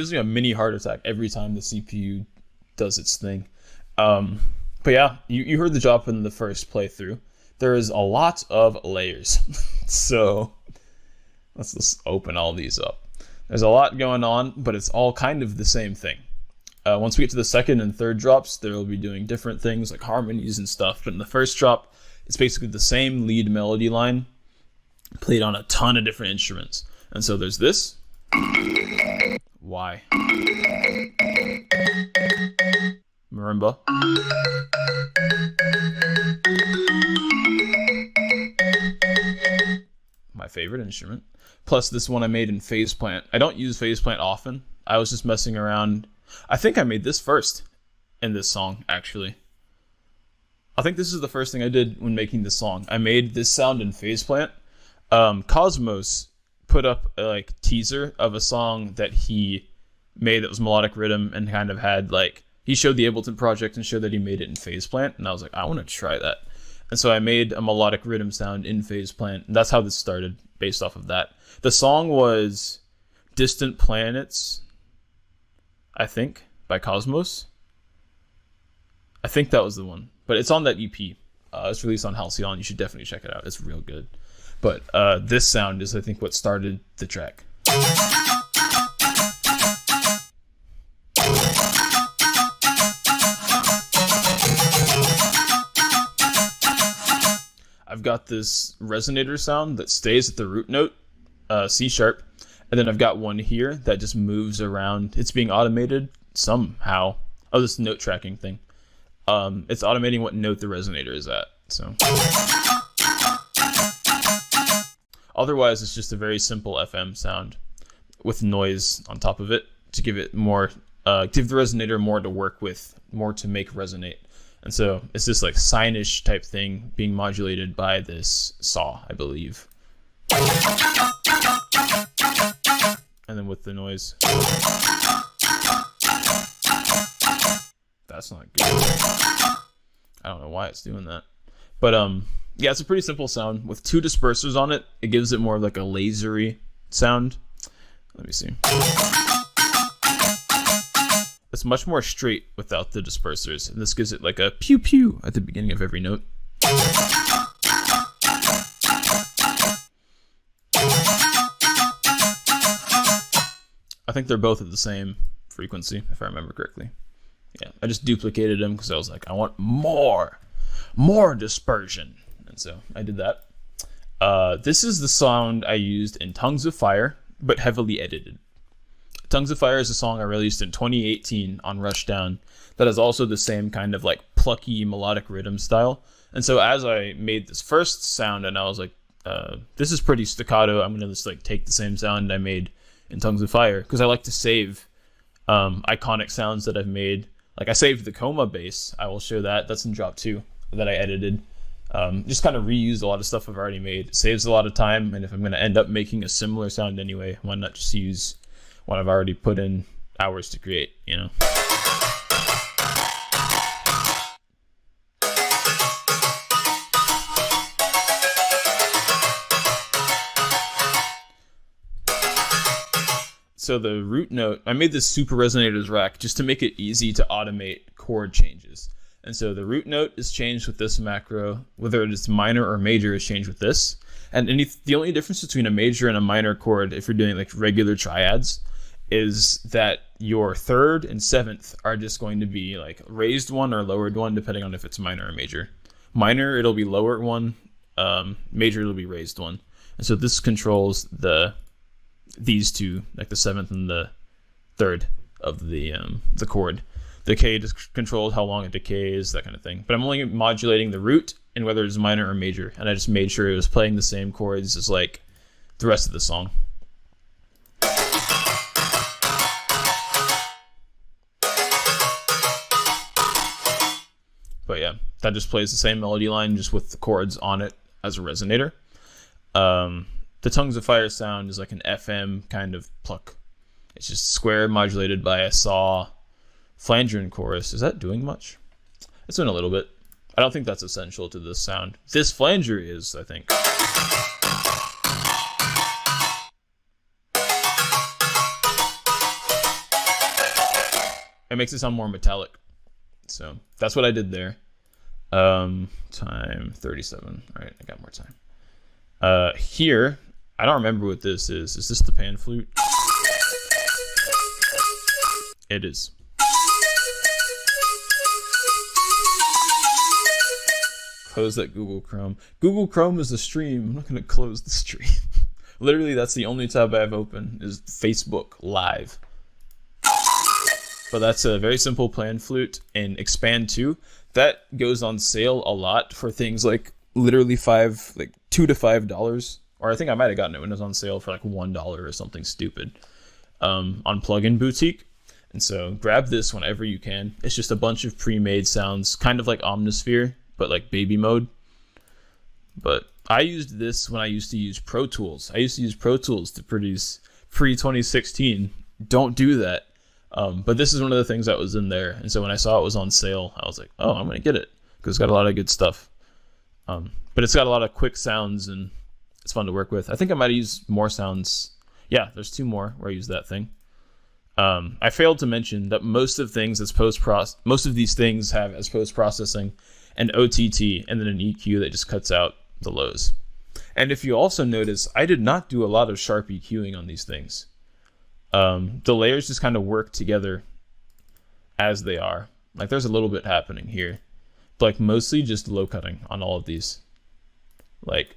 gives me a mini heart attack every time the CPU does its thing. But yeah, you heard the drop in the first playthrough. There is a lot of layers. So let's just open all these up. There's a lot going on, but it's all kind of the same thing. Once we get to the second and third drops, they'll be doing different things like harmonies and stuff. But in the first drop, it's basically the same lead melody line played on a ton of different instruments. And so there's this. Why? Marimba. My favorite instrument. Plus this one I made in phase plant. I don't use phase plant often. I was just messing around. I think I made this first in this song, actually. I think this is the first thing I did when making this song. I made this sound in phase plant. Cosmos put up a like teaser of a song that he made that was melodic rhythm and kind of had like, he showed the Ableton project and showed that he made it in phase plant, and I was like, I want to try that. And so I made a melodic rhythm sound in phase plant, and that's how this started, based off of that. The song was Distant Planets, I think, by Cosmos. I think that was the one, but it's on that EP. It's released on Halcyon. You should definitely check it out. It's real good. But this sound is, I think, what started the track. I've got this resonator sound that stays at the root note, C sharp, and then I've got one here that just moves around. It's being automated somehow. Oh, this note tracking thing. It's automating what note the resonator is at. So otherwise, it's just a very simple FM sound with noise on top of it to give it more, give the resonator more to work with, more to make resonate. And so it's this like sine-ish type thing being modulated by this saw, I believe. And then with the noise. That's not good. I don't know why it's doing that. But yeah, it's a pretty simple sound. With 2 dispersers on it, it gives it more of like a lasery sound. Let me see. It's much more straight without the dispersers, and this gives it like a pew pew at the beginning of every note. I think they're both at the same frequency, if I remember correctly. Yeah, I just duplicated them because I was like, I want more dispersion, and so I did that. This is the sound I used in Tongues of Fire, but heavily edited. Tongues of Fire is a song I released in 2018 on Rushdown that is also the same kind of like plucky melodic rhythm style. And so as I made this first sound and I was like, this is pretty staccato, I'm gonna just like take the same sound I made in Tongues of Fire, because I like to save iconic sounds that I've made. Like I saved the coma bass. I will show that. That's in drop 2 that I edited. Just kind of reused a lot of stuff I've already made. It saves a lot of time, and if I'm going to end up making a similar sound anyway, why not just use what I've already put in hours to create, you know? So the root note, I made this super resonators rack just to make it easy to automate chord changes. And so the root note is changed with this macro, whether it's minor or major is changed with this. And the only difference between a major and a minor chord, if you're doing like regular triads, is that your 3rd and 7th are just going to be like raised 1 or lowered 1, depending on if it's minor or major. Minor, it'll be lower 1. Major, it'll be raised 1. And so this controls these two, like the 7th and the 3rd of the chord. The decay just controls how long it decays, that kind of thing. But I'm only modulating the root and whether it's minor or major, and I just made sure it was playing the same chords as like the rest of the song. But yeah, that just plays the same melody line just with the chords on it as a resonator. The Tongues of Fire sound is like an FM kind of pluck. It's just square modulated by a saw flanger and chorus. Is that doing much? It's doing a little bit. I don't think that's essential to this sound. This flanger is, I think. It makes it sound more metallic. So that's what I did there. Time 37. All right, I got more time. Here, I don't remember what this is. Is this the pan flute? It is. Close that Google Chrome. Google Chrome is the stream. I'm not going to close the stream. Literally, that's the only tab I have open is Facebook Live. But that's a very simple pan flute and Expand 2. That goes on sale a lot for things like literally $2 to $5. Or I think I might have gotten it when it was on sale for like $1 or something stupid on Plugin Boutique. And so grab this whenever you can. It's just a bunch of pre-made sounds, kind of like Omnisphere, but like baby mode. But I used this when I used to use Pro Tools. I used to use Pro Tools to produce pre-2016. Don't do that. But this is one of the things that was in there. And so when I saw it was on sale, I was like, oh, I'm going to get it. Because it's got a lot of good stuff. But it's got a lot of quick sounds and it's fun to work with. I think I might have used more sounds. Yeah, there's 2 more where I used that thing. I failed to mention that most of these things have as post-processing an OTT and then an EQ that just cuts out the lows. And if you also notice, I did not do a lot of sharp EQing on these things. The layers just kind of work together as they are. Like there's a little bit happening here, but like mostly just low cutting on all of these. Like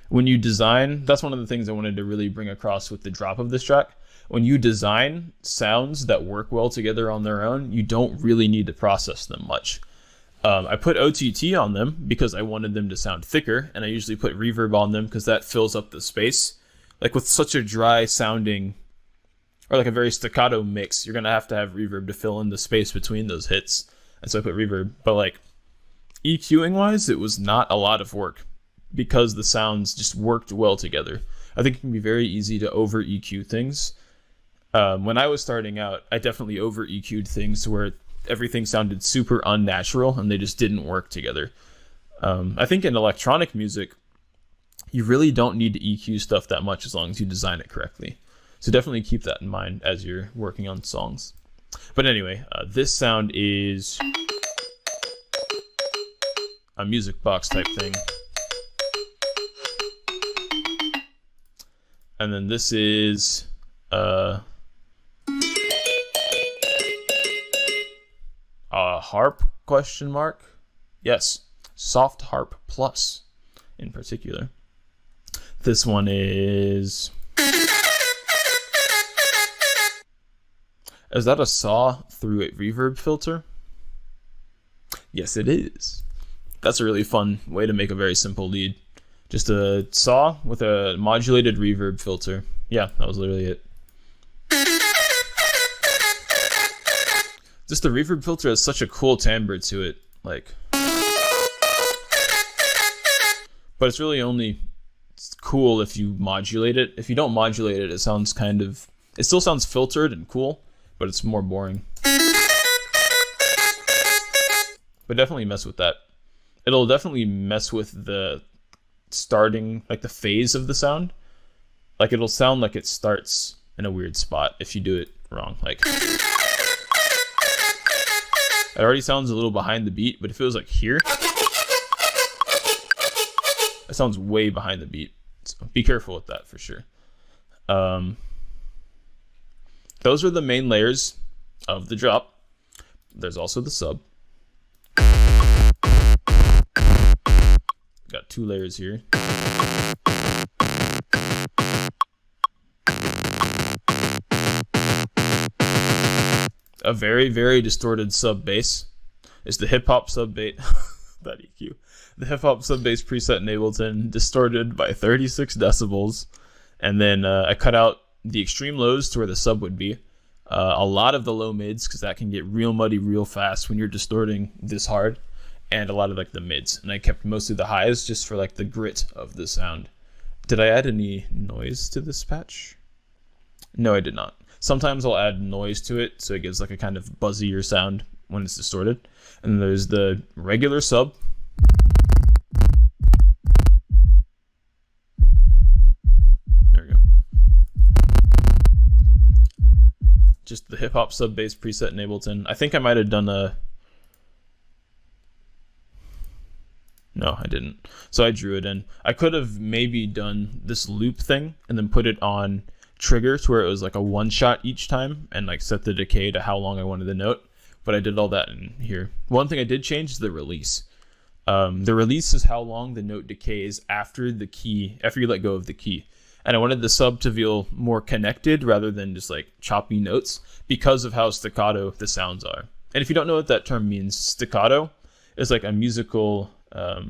when you design, that's one of the things I wanted to really bring across with the drop of this track. When you design sounds that work well together on their own, you don't really need to process them much. I put OTT on them because I wanted them to sound thicker, and I usually put reverb on them because that fills up the space. Like with such a dry sounding, or like a very staccato mix, you're going to have reverb to fill in the space between those hits. And so I put reverb. But like EQing wise, it was not a lot of work because the sounds just worked well together. I think it can be very easy to over EQ things. When I was starting out, I definitely over EQ'd things to where everything sounded super unnatural and they just didn't work together. I think in electronic music, you really don't need to EQ stuff that much as long as you design it correctly. So definitely keep that in mind as you're working on songs. But anyway, this sound is a music box type thing. And then this is a harp ? Yes, soft harp plus in particular. This one is that a saw through a reverb filter? Yes, it is. That's a really fun way to make a very simple lead. Just a saw with a modulated reverb filter. Yeah, that was literally it. Just the reverb filter has such a cool timbre to it, like. But it's really only cool if you modulate it. If you don't modulate it, it sounds it still sounds filtered and cool, but it's more boring. But definitely mess with that. It'll definitely mess with the starting, like the phase of the sound. Like it'll sound like it starts in a weird spot if you do it wrong. Like it already sounds a little behind the beat, but it feels like here. It sounds way behind the beat. So be careful with that for sure. Those are the main layers of the drop. There's also the sub. Got 2 layers here. A very, very distorted sub bass. It's the hip hop sub bass. That EQ. The hip hop sub bass preset in Ableton, distorted by 36 decibels. And then I cut out the extreme lows to where the sub would be. A lot of the low mids, because that can get real muddy real fast when you're distorting this hard. And a lot of like the mids. And I kept mostly the highs just for like the grit of the sound. Did I add any noise to this patch? No, I did not. Sometimes I'll add noise to it so it gives like a kind of buzzier sound when it's distorted. And then there's the regular sub. There we go. Just the hip hop sub bass preset in Ableton. I think I might have done a. No, I didn't. So I drew it in. I could have maybe done this loop thing and then put it on trigger to where it was like a one shot each time and like set the decay to how long I wanted the note. But I did all that in here. One thing I did change is the release. The release is how long the note decays after the key, after you let go of the key. And I wanted the sub to feel more connected rather than just like choppy notes because of how staccato the sounds are. And if you don't know what that term means, staccato is like a musical, I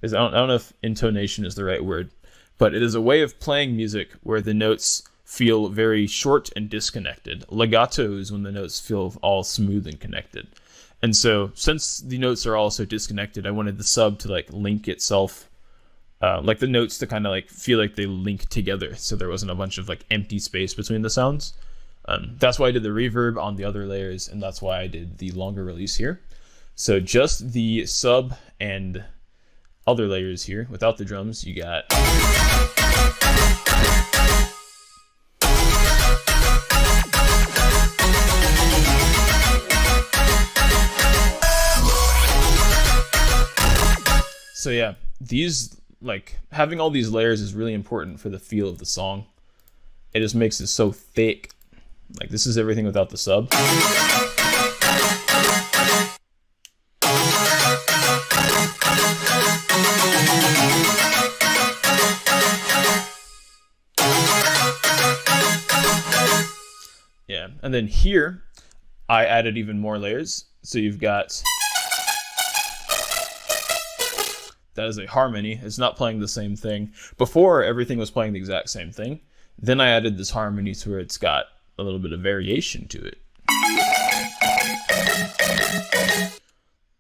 don't know if intonation is the right word, but it is a way of playing music where the notes feel very short and disconnected. Legato is when the notes feel all smooth and connected. And so since the notes are all so disconnected, I wanted the sub to like link itself, like the notes to kind of like feel like they link together. So there wasn't a bunch of like empty space between the sounds. That's why I did the reverb on the other layers, and that's why I did the longer release here. So just the sub and other layers here without the drums, you got. So yeah, these, like, having all these layers is really important for the feel of the song. It just makes it so thick. Like, this is everything without the sub. Yeah, and then here, I added even more layers. So you've got... That is a harmony. It's not playing the same thing. Before, everything was playing the exact same thing. Then I added this harmony to where it's got a little bit of variation to it.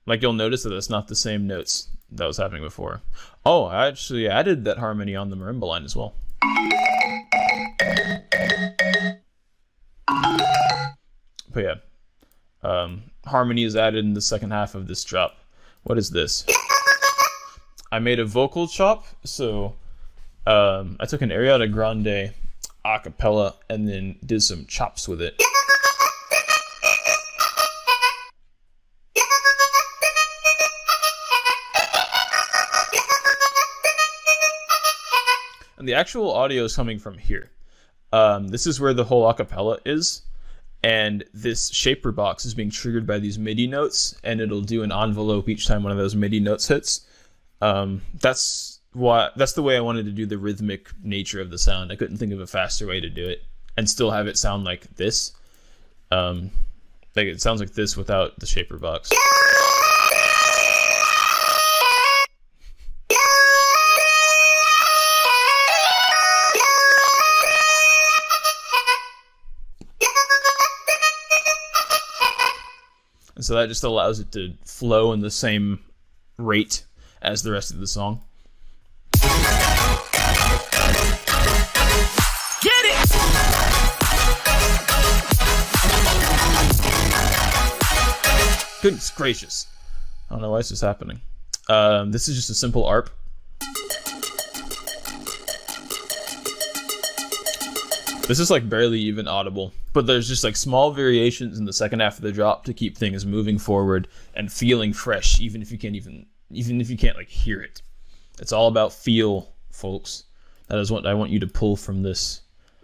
Like, you'll notice that it's not the same notes that was happening before. Oh, I actually added that harmony on the marimba line as well. But yeah, harmony is added in the second half of this drop. What is this? I made a vocal chop, so I took an Ariana Grande a cappella and then did some chops with it. And the actual audio is coming from here. This is where the whole a cappella is, and this shaper box is being triggered by these MIDI notes, and it'll do an envelope each time one of those MIDI notes hits. That's the way I wanted to do the rhythmic nature of the sound. I couldn't think of a faster way to do it and still have it sound like this. Like it sounds like this without the shaper box. And so that just allows it to flow in the same rate as the rest of the song. Get it! Goodness gracious. I don't know why this is happening. This is just a simple ARP. This is like barely even audible, but there's just like small variations in the second half of the drop to keep things moving forward and feeling fresh, even if you can't like hear it. It's all about feel, folks. That is what I want you to pull from this